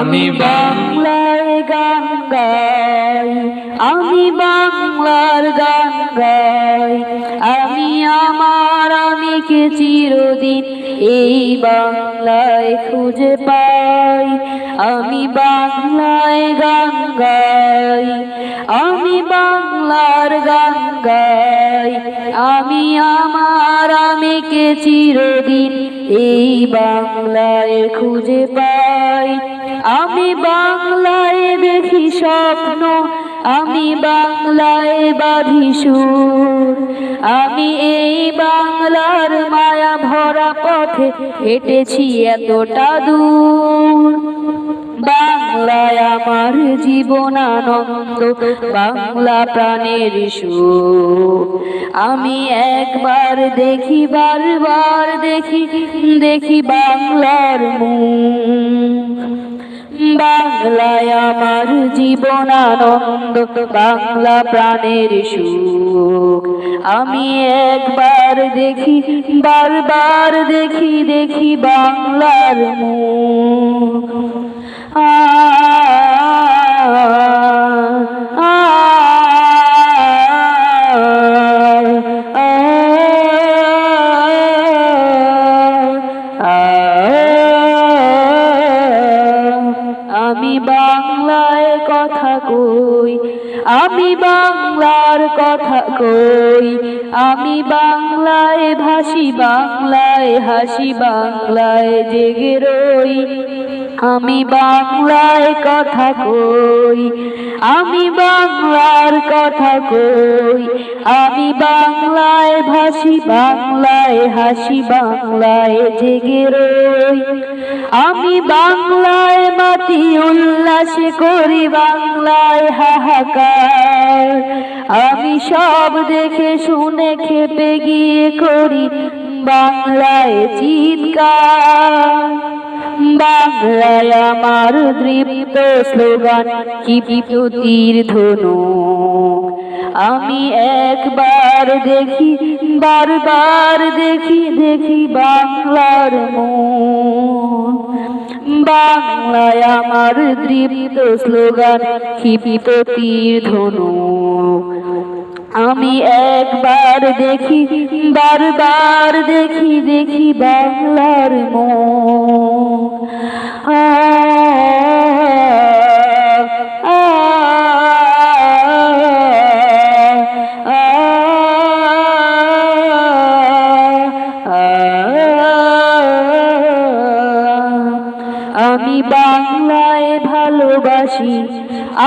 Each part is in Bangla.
আমি বাংলায় গান গাই, আমি বাংলার গান গাই, আমি আমার আমিকে চিরদিন এই বাংলায় খুঁজে পাই। আমি বাংলায় গান গাই, আমি বাংলার গান গাই, আমি আমার আমিকে চিরদিন এই বাংলায় খুঁজে পাই। আমি বাংলায় দেখি স্বপ্ন, আমি বাংলায় বাঁধি সুর, আমি এই বাংলার মায়া ভরা পথে হেঁটেছি এতটা দূর। বাংলায় আমার জীবন আনন্দ, বাংলা প্রাণের সুর। আমি একবার দেখি, বারবার দেখি, দেখি বাংলার মুখ। বাংলায় আমার জীবন আনন্দ, বাংলা প্রাণের সুখ। আমি একবার দেখি, বারবার দেখি, দেখি বাংলার মুখ। আমি বাংলায় কথা কই, আমি বাংলার কথা কই, আমি বাংলায় ভাসি, বাংলায় হাসি, বাংলায় জেগে রই। আমি বাংলায় কথা কই, আমি বাংলার কথা কই, আমি বাংলায় ভাসি, বাংলায় হাসি, বাংলায় জেগে রই। আমি বাংলায় মাতি উল্লাসে করি, বাংলায় হাহাকার, আমি সব দেখে শুনে খেপে গিয়ে করি বাংলায় চিৎকার। বাংলায় আমার দৃপ্ত স্লোগান, কি বিপ্লবীর ধনুক। আমি একবার দেখি, বারবার দেখি, দেখি বাংলার মুখ। বাংলায় আমার দৃপ্ত স্লোগান, কি বিপ্লবীর ধনুক। আমি একবার দেখি, বারবার দেখি, দেখি বাংলার মুখ। আমি বাংলায় ভালোবাসি,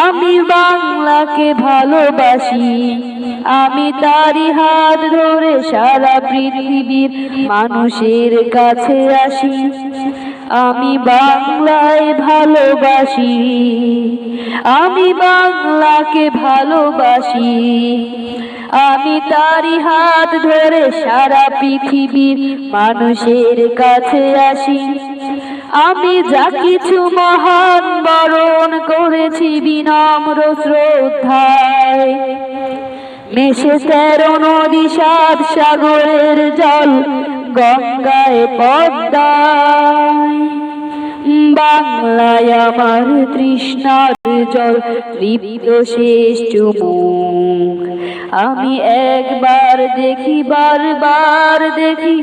আমি বাংলাকে ভালোবাসি, আমি তারি হাত ধরে সারা পৃথিবীর মানুষের কাছে আসি। আমি বাংলায় ভালোবাসি, আমি বাংলাকে ভালোবাসি, আমি তারি হাত ধরে সারা পৃথিবীর মানুষের কাছে আসি। আমি যা কিছু মহান বরণ করেছি বিনম্র শ্রদ্ধায়, মেশে 13 নদী 7 সাগরের জল, গঙ্গায় পদ্মায়। বাংলায় আমার তৃষ্ণার জল, তৃপ্ত শেষ চুমুক। আমি একবার দেখি, বারবার দেখি,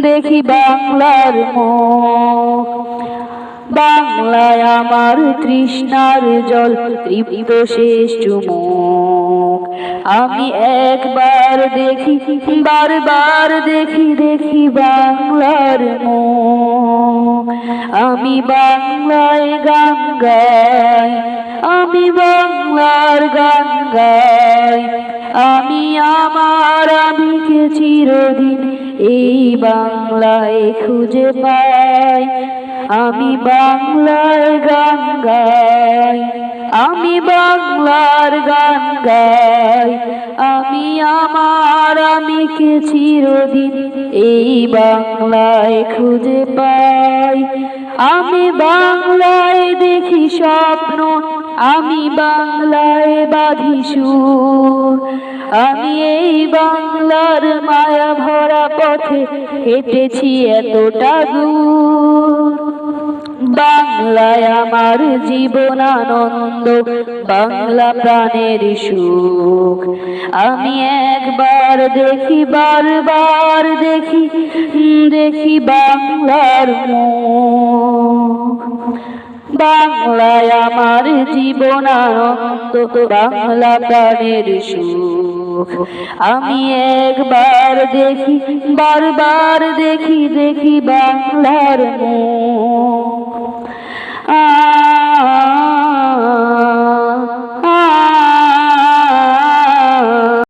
দেখি বাংলার মুখ। বাংলায় আমার তৃষ্ণার জল, তৃপ্ত শেষ চুমুক। আমি একবার দেখি, বারবার দেখি, দেখি বাংলার মুখ। আমি বাংলায় গান গাই, আমি বাংলার গান গাই, আমি আমার আমিকে চিরদিন এই বাংলায় খুঁজে পাই। আমি বাংলার গান গাই, আমি বাংলার গান গাই, আমি আমার আমিকে চিরদিন এই বাংলায় খুঁজে পাই। আমি বাংলায় দেখি স্বপ্ন, আমি বাংলায় বাঁধি সুর, আমি এই বাংলার মায়া ভরা পথে হেঁটেছি এতটা দূর। বাংলায় আমার জীবন আনন্দ, বাংলা প্রাণের সুখ। আমি একবার দেখি, বারবার দেখি, দেখি বাংলার মুখ। বাংলায় আমার জীবন আনন্দ, বাংলা প্রাণের সুখ। আমি একবার দেখি, বারবার দেখি, দেখি বাংলার মুখ।